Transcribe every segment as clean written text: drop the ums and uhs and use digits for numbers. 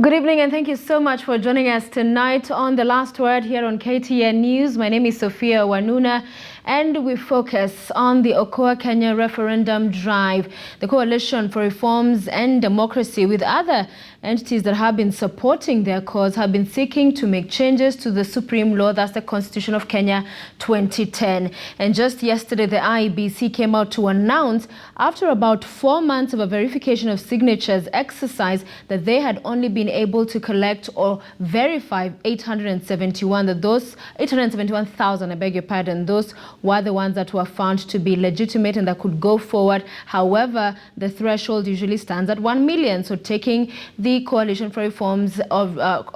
Good evening and thank you so much for joining us tonight on The Last Word here on KTN News. My name is Sophia Wanuna and we focus on the Okoa, Kenya referendum drive. The Coalition for Reforms and Democracy, with other entities that have been supporting their cause, have been seeking to make changes to the Supreme Law, that's the Constitution of Kenya 2010. And just yesterday, the IEBC came out to announce, after about 4 months of a verification of signatures exercise, that they had only been able to collect or verify 871, that those 871,000, I beg your pardon, those were the ones that were found to be legitimate and that could go forward. However, the threshold usually stands at 1 million. So taking the Coalition for Reforms of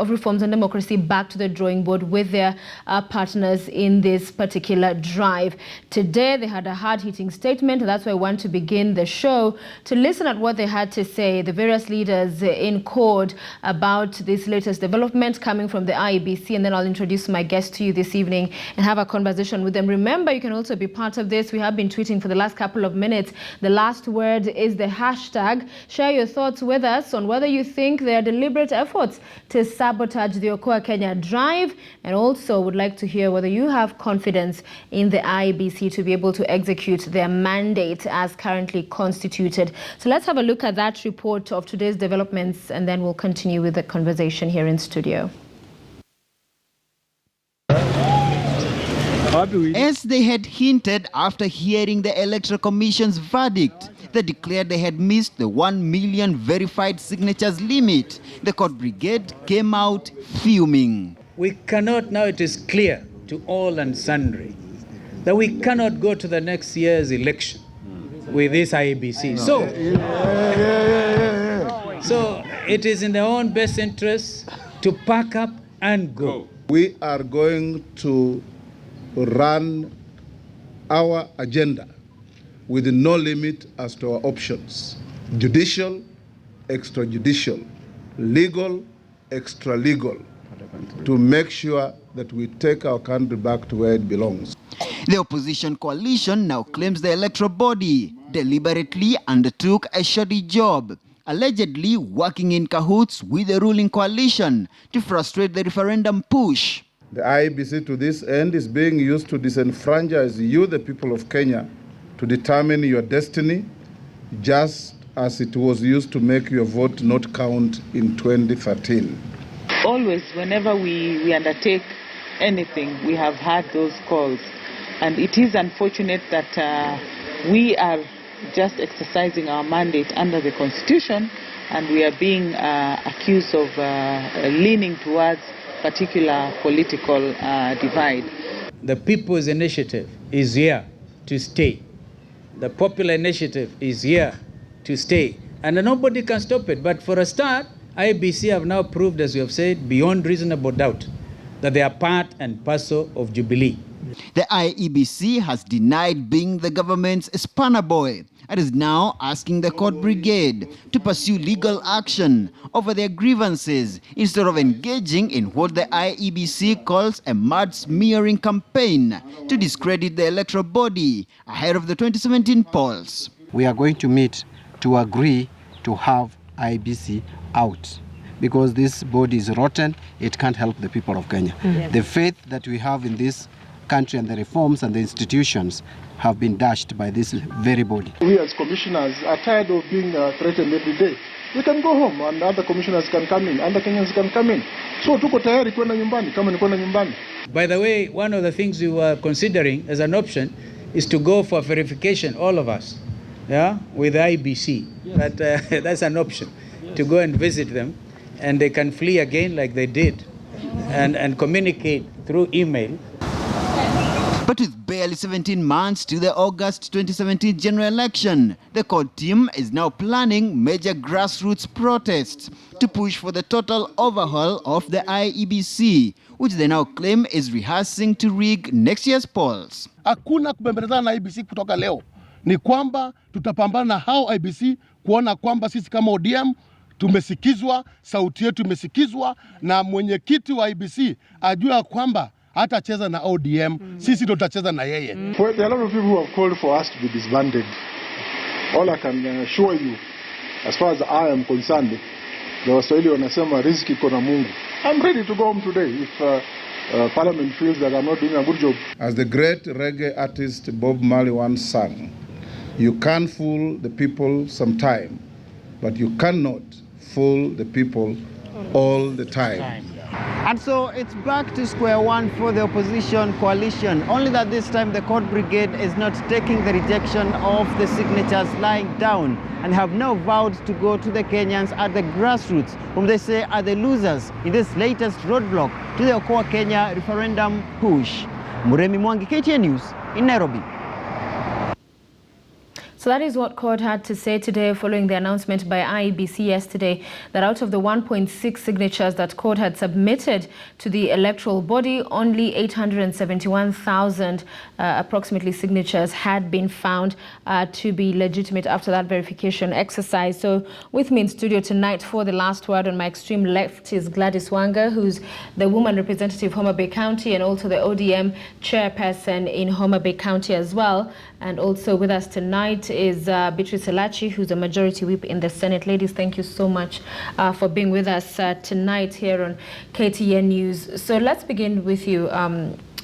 Reforms and Democracy back to the drawing board with their partners in this particular drive. Today, they had a hard-hitting statement. That's why I want to begin the show to listen at what they had to say, the various leaders in court, about this latest development coming from the IEBC, and then I'll introduce my guest to you this evening and have a conversation with them. Remember, you can also be part of this. We have been tweeting for the last couple of minutes. The last word is the hashtag. Share your thoughts with us on whether you think there are deliberate efforts to sabotage the Okoa Kenya drive, and also would like to hear whether you have confidence in the IEBC to be able to execute their mandate as currently constituted. So let's have a look at that report of today's developments, and then we'll continue with the conversation here in studio. As they had hinted after hearing the Electoral Commission's verdict that declared they had missed the 1 million verified signatures limit, the court brigade came out fuming. We cannot, now it is clear to all and sundry that we cannot go to the next year's election with this IEBC. So it is in their own best interest to pack up and go. We are going to run our agenda with no limit as to our options: judicial, extrajudicial, legal, extra-legal, to make sure that we take our country back to where it belongs. The opposition coalition now claims the electoral body deliberately undertook a shoddy job, allegedly working in cahoots with the ruling coalition to frustrate the referendum push. The IEBC to this end is being used to disenfranchise you, the people of Kenya, to determine your destiny, just as it was used to make your vote not count in 2013. Always, whenever we undertake anything, we have had those calls. And it is unfortunate that we are just exercising our mandate under the Constitution, and we are being accused of leaning towards particular political divide. The People's Initiative is here to stay. The Popular Initiative is here to stay. And nobody can stop it. But for a start, IEBC have now proved, as you have said, beyond reasonable doubt, that they are part and parcel of Jubilee. The IEBC has denied being the government's spanner boy and is now asking the court brigade to pursue legal action over their grievances instead of engaging in what the IEBC calls a mud smearing campaign to discredit the electoral body ahead of the 2017 polls. We are going to meet to agree to have IEBC out, because this body is rotten. It can't help the people of Kenya. The faith that we have in this country and the reforms and the institutions have been dashed by this very body. We as commissioners are tired of being threatened every day. We can go home and other commissioners can come in, other Kenyans can come in. So tuko tayari kwenda nyumbani, kama ni kwenda nyumbani. By the way, one of the things we were considering as an option is to go for verification, all of us, with the IBC. But that's an option, to go and visit them, and they can flee again like they did, and communicate through email. But with barely 17 months to the August 2017 general election, the court team is now planning major grassroots protests to push for the total overhaul of the IEBC, which they now claim is rehearsing to rig next year's polls. Hakuna kubembelezana na IEBC kutoka leo. Ni kwamba tutapambana na hao IEBC kuona kwamba sisi kama ODM tumesikizwa, sauti yetu imesikizwa, na mwenyekiti wa IEBC ajua kwamba hata cheza na ODM, sisi ndo tutacheza na yeye. Well, there are a lot of people who have called for us to be disbanded. All I can assure you, as far as I am concerned, na Waswahili wanasema riziki iko na Mungu. I'm ready to go home today if Parliament feels that I'm not doing a good job. As the great reggae artist Bob Marley once sang, you can fool the people sometime, but you cannot fool the people all the time. And so it's back to square one for the opposition coalition, only that this time the court brigade is not taking the rejection of the signatures lying down and have now vowed to go to the Kenyans at the grassroots, whom they say are the losers in this latest roadblock to the Okoa Kenya referendum push. Muremi Mwangi, KTN News in Nairobi. So that is what court had to say today following the announcement by IEBC yesterday that out of the 1.6 signatures that court had submitted to the electoral body, only 871,000 approximately signatures had been found to be legitimate after that verification exercise. So with me in studio tonight for the last word on my extreme left is Gladys Wanga, who's the woman representative Homa Bay County and also the ODM chairperson in Homa Bay County as well. And also with us tonight is Beatrice Elachi, who's a majority whip in the Senate. Ladies, thank you so much for being with us tonight here on KTN News. So let's begin with you,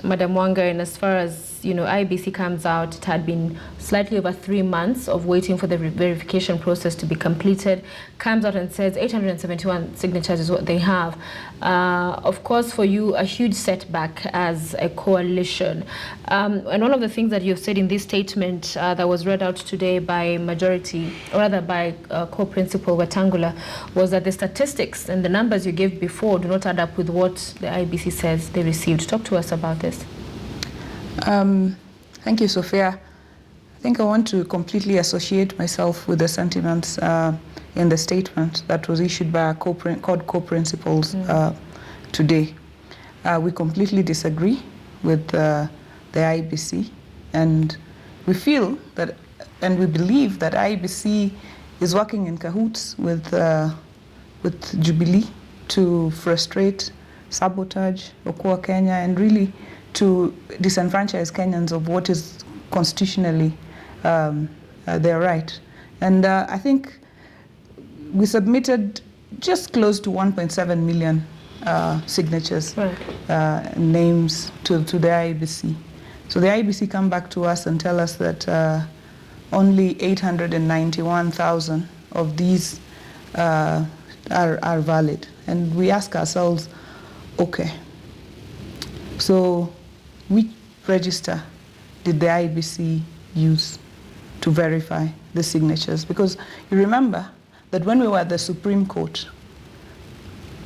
Madam Wanga, and as far as IEBC comes out, it had been slightly over 3 months of waiting for the verification process to be completed. Comes out and says 871 signatures is what they have. Of course, for you, a huge setback as a coalition. And one of the things that you've said in this statement that was read out today by majority, or rather by co-principal Wetangula, was that the statistics and the numbers you gave before do not add up with what the IEBC says they received. Talk to us about this. Thank you, Sophia. I think I want to completely associate myself with the sentiments in the statement that was issued by our court co-principals today. We completely disagree with the IEBC, and we feel that, and we believe that IEBC is working in cahoots with Jubilee to frustrate, sabotage Okoa Kenya, and really to disenfranchise Kenyans of what is constitutionally their right. And I think we submitted just close to 1.7 million signatures, names to the IEBC. So the IEBC come back to us and tell us that only 891,000 of these are valid. And we ask ourselves, okay, so which register did the IEBC use to verify the signatures? Because you remember that when we were at the Supreme Court,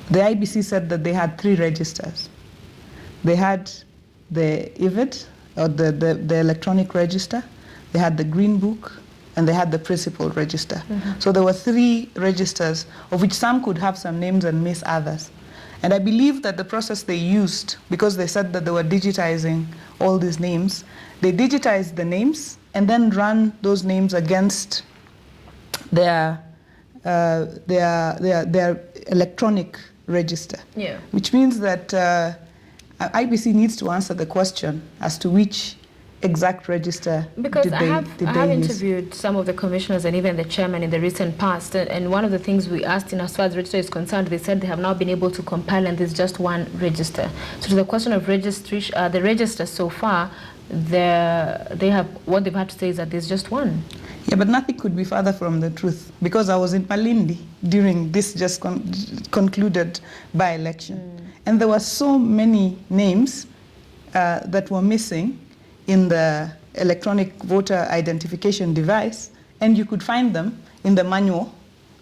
the IEBC said that they had 3 registers. They had the IVID, or the electronic register, they had the Green Book, and they had the principal register. So there were 3 registers, of which some could have some names and miss others. And I believe that the process they used, because they said that they were digitizing all these names, they digitized the names and then ran those names against their electronic register. Which means that IEBC needs to answer the question as to which exact register because I have interviewed some of the commissioners and even the chairman in the recent past, and one of the things we asked in as far as register is concerned, they said they have now been able to compile and there's just one register. So to the question of registration, the register so far, they have, what they've had to say is that there's just one. Yeah, but nothing could be further from the truth, because I was in Malindi during this just concluded by-election, and there were so many names that were missing in the electronic voter identification device, and you could find them in the manual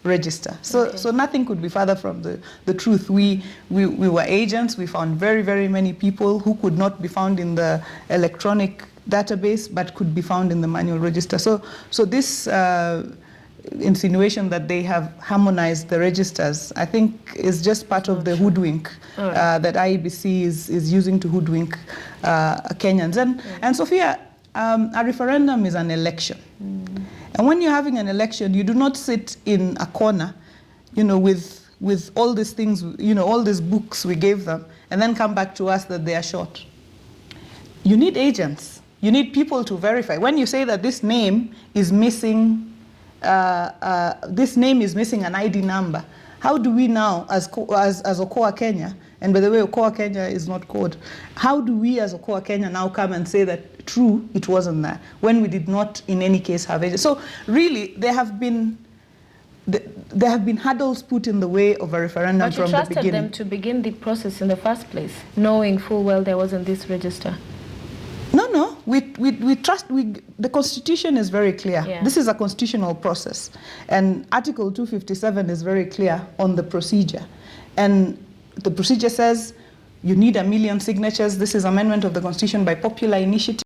register. So nothing could be further from the truth. We were agents. We found very, very many people who could not be found in the electronic database, but could be found in the manual register. So this insinuation that they have harmonized the registers, I think, is just part of the hoodwink that IEBC is using to hoodwink Kenyans. And Sophia, a referendum is an election. And when you're having an election, you do not sit in a corner, with all these things, all these books we gave them, and then come back to us that they are short. You need agents. You need people to verify. When you say that this name is missing, an ID number, How do we now, as Okoa Kenya, and by the way, Okoa Kenya is not code, how do we as Okoa Kenya now come and say that true, it wasn't there, when we did not in any case have it? So really, there have been hurdles put in the way of a referendum from the beginning. But you trusted them to begin the process in the first place, knowing full well there wasn't this register. No, we trust, the Constitution is very clear. Yeah. This is a constitutional process. And Article 257 is very clear on the procedure. And the procedure says you need 1 million signatures. This is amendment of the Constitution by popular initiative.